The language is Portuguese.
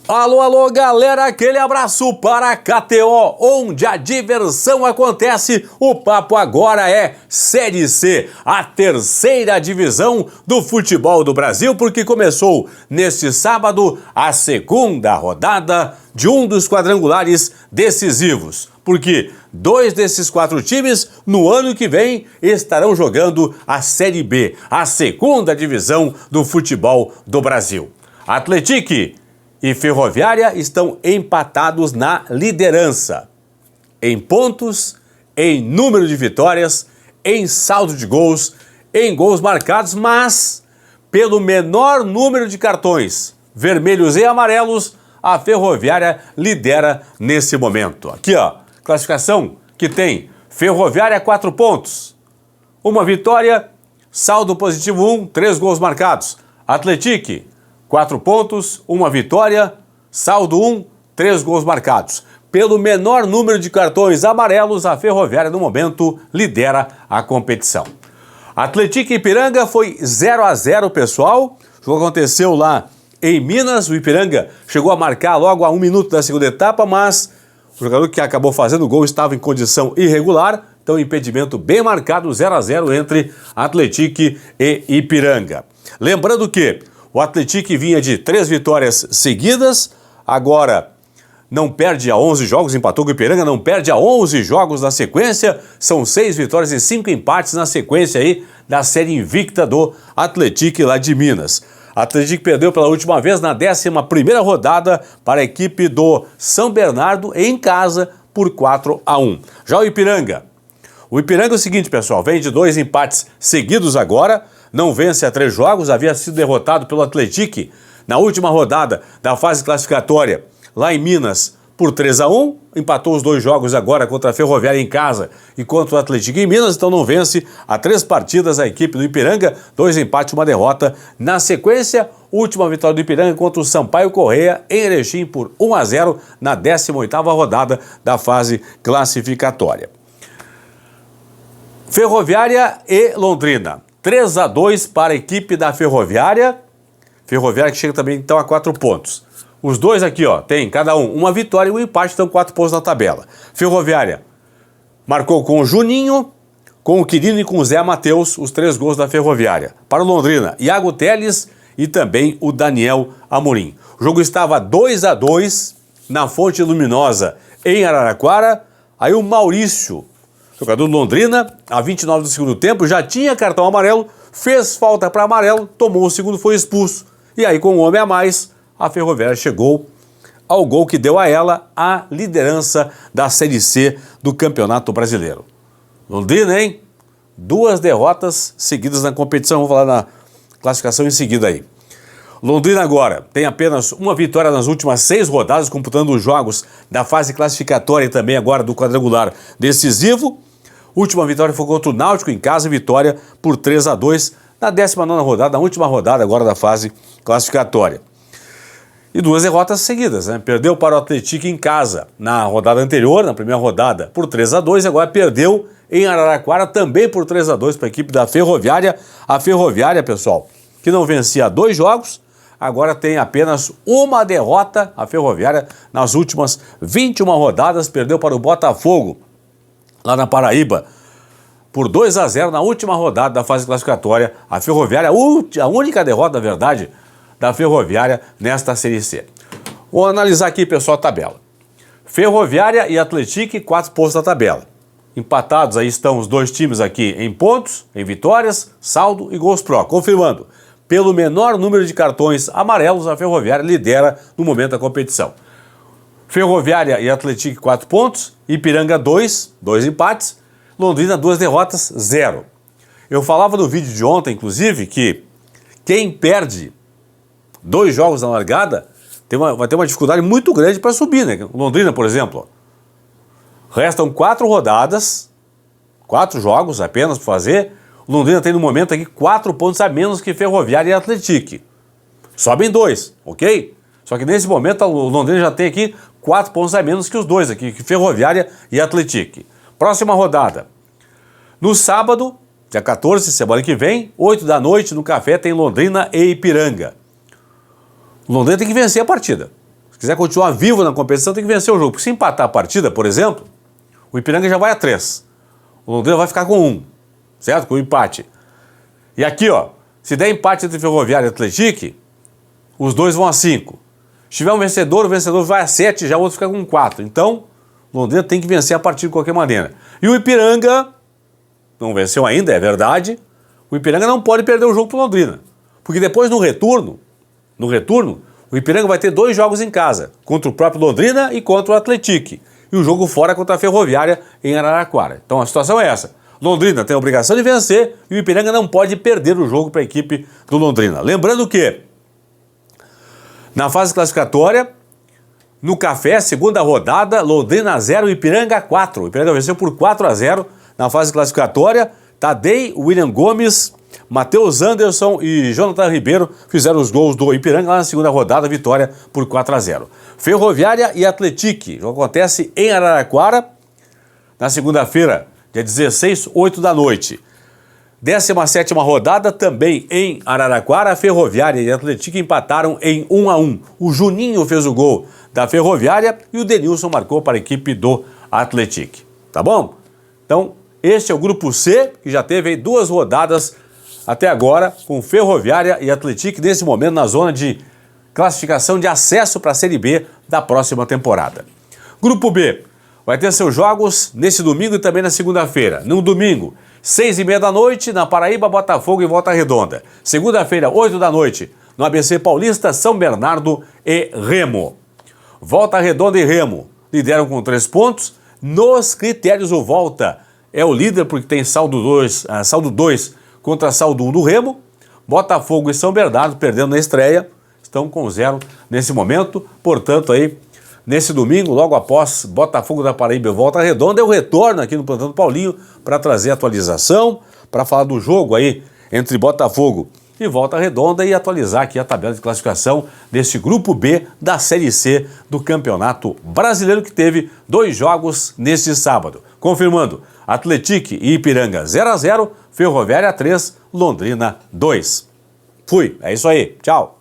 Alô, alô, galera, aquele abraço para a KTO, onde a diversão acontece. O papo agora é Série C, a terceira divisão do futebol do Brasil, porque começou neste sábado a segunda rodada de um dos quadrangulares decisivos. Porque dois desses quatro times, no ano que vem, estarão jogando a Série B, a segunda divisão do futebol do Brasil. Atlético e Ferroviária estão empatados na liderança, em pontos, em número de vitórias, em saldo de gols, em gols marcados, mas pelo menor número de cartões vermelhos e amarelos, a Ferroviária lidera nesse momento. Aqui, ó, classificação que tem Ferroviária 4 pontos, uma vitória, saldo positivo 1, 3 gols marcados. Atlético 4 pontos, uma vitória, saldo 1, 3 gols marcados. Pelo menor número de cartões amarelos, a Ferroviária, no momento, lidera a competição. Atlético e Ipiranga foi 0-0, pessoal. O jogo aconteceu lá em Minas. O Ipiranga chegou a marcar logo a 1 minuto da segunda etapa, mas o jogador que acabou fazendo o gol estava em condição irregular. Então, impedimento bem marcado, 0-0 entre Atlético e Ipiranga. Lembrando que o Atlético vinha de 3 vitórias seguidas, agora não perde há 11 jogos, empatou com o Ipiranga, não perde há 11 jogos na sequência, são 6 vitórias e 5 empates na sequência aí da série invicta do Atlético lá de Minas. Atlético perdeu pela última vez na 11ª rodada para a equipe do São Bernardo em casa por 4-1. Já o Ipiranga é o seguinte, pessoal, vem de 2 empates seguidos agora, não vence há 3 jogos, havia sido derrotado pelo Atlético na última rodada da fase classificatória lá em Minas por 3-1, empatou os 2 jogos agora contra a Ferroviária em casa e contra o Atlético em Minas, então não vence há 3 partidas a equipe do Ipiranga, 2 empates e 1 derrota. Na sequência, última vitória do Ipiranga contra o Sampaio Corrêa em Erechim por 1-0 na 18ª rodada da fase classificatória. Ferroviária e Londrina, 3-2 para a equipe da Ferroviária. Ferroviária que chega também então a 4 pontos. Os dois aqui, ó, tem cada um uma vitória e um empate, então 4 pontos na tabela. Ferroviária marcou com o Juninho, com o Quirino e com o Zé Matheus os 3 gols da Ferroviária. Para o Londrina, Iago Teles e também o Daniel Amorim. O jogo estava 2-2 na Fonte Luminosa em Araraquara. Aí o Maurício, jogador do Londrina, a 29 do segundo tempo, já tinha cartão amarelo, fez falta para amarelo, tomou o segundo, foi expulso. E aí, com um homem a mais, a Ferroviária chegou ao gol que deu a ela a liderança da Série C do Campeonato Brasileiro. Londrina, hein? 2 derrotas seguidas na competição, vou falar na classificação em seguida aí. Londrina agora tem apenas uma vitória nas últimas 6 rodadas, computando os jogos da fase classificatória e também agora do quadrangular decisivo. Última vitória foi contra o Náutico em casa, vitória por 3-2 na 19ª rodada, na última rodada agora da fase classificatória. E 2 derrotas seguidas, né? Perdeu para o Atlético em casa na rodada anterior, na primeira rodada, por 3-2, agora perdeu em Araraquara também por 3-2 para a equipe da Ferroviária. A Ferroviária, pessoal, que não vencia 2 jogos, agora tem apenas uma derrota. A Ferroviária, nas últimas 21 rodadas, perdeu para o Botafogo, lá na Paraíba, por 2-0 na última rodada da fase classificatória. A Ferroviária, a única derrota, na verdade, da Ferroviária nesta Série C. Vou analisar aqui, pessoal, a tabela. Ferroviária e Atlético, 4 pontos na tabela. Empatados aí estão os 2 times aqui em pontos, em vitórias, saldo e gols pró. Confirmando, pelo menor número de cartões amarelos, a Ferroviária lidera no momento da competição. Ferroviária e Atlético 4 pontos, Ipiranga 2 empates, Londrina 2 derrotas, 0. Eu falava no vídeo de ontem, inclusive, que quem perde 2 jogos na largada vai ter uma dificuldade muito grande para subir, né? Londrina, por exemplo, restam 4 rodadas, 4 jogos apenas para fazer. Londrina tem no momento aqui 4 pontos a menos que Ferroviária e Atlético. Sobem 2, ok? Só que nesse momento o Londrina já tem aqui 4 pontos a menos que os 2 aqui, que Ferroviária e Atlético. Próxima rodada. No sábado, dia 14, semana que vem, 8 da noite, no Café, tem Londrina e Ipiranga. Londrina tem que vencer a partida. Se quiser continuar vivo na competição, tem que vencer o jogo. Porque se empatar a partida, por exemplo, o Ipiranga já vai a 3. O Londrina vai ficar com 1, certo? Com o empate. E aqui, ó, se der empate entre Ferroviária e Atlético, os dois vão a 5. Se tiver um vencedor, o vencedor vai a 7, já o outro fica com 4. Então, o Londrina tem que vencer a partida de qualquer maneira. E o Ipiranga não venceu ainda, é verdade. O Ipiranga não pode perder o jogo para o Londrina. Porque depois, no retorno, o Ipiranga vai ter 2 jogos em casa, contra o próprio Londrina e contra o Atlético. E o jogo fora contra a Ferroviária em Araraquara. Então a situação é essa. Londrina tem a obrigação de vencer e o Ipiranga não pode perder o jogo para a equipe do Londrina. Lembrando que, na fase classificatória, no Café, segunda rodada, Londrina 0, Ipiranga 4. O Ipiranga venceu por 4-0 na fase classificatória. Tadei, William Gomes, Matheus Anderson e Jonathan Ribeiro fizeram os gols do Ipiranga lá na segunda rodada, vitória por 4-0. Ferroviária e Atlético, o jogo acontece em Araraquara, na segunda-feira, dia 16, 8 da noite. 17ª rodada também em Araraquara, Ferroviária e Atlético empataram em 1-1. O Juninho fez o gol da Ferroviária e o Denilson marcou para a equipe do Atlético. Tá bom? Então, este é o grupo C, que já teve aí 2 rodadas até agora, com Ferroviária e Atlético, nesse momento na zona de classificação de acesso para a Série B da próxima temporada. Grupo B vai ter seus jogos nesse domingo e também na segunda-feira. No domingo, 6h30 da noite, na Paraíba, Botafogo e Volta Redonda. Segunda-feira, 8 da noite, no ABC Paulista, São Bernardo e Remo. Volta Redonda e Remo lideram com 3 pontos. Nos critérios, o Volta é o líder porque tem saldo 2 contra saldo 1 do Remo. Botafogo e São Bernardo perdendo na estreia, estão com 0 nesse momento. Portanto, aí, nesse domingo, logo após Botafogo da Paraíba e Volta Redonda, eu retorno aqui no Plantão do Paulinho para trazer atualização, para falar do jogo aí entre Botafogo e Volta Redonda e atualizar aqui a tabela de classificação desse grupo B da Série C do Campeonato Brasileiro, que teve 2 jogos neste sábado. Confirmando, Atlético e Ipiranga 0-0, Ferroviária 3, Londrina 2. Fui, é isso aí, tchau.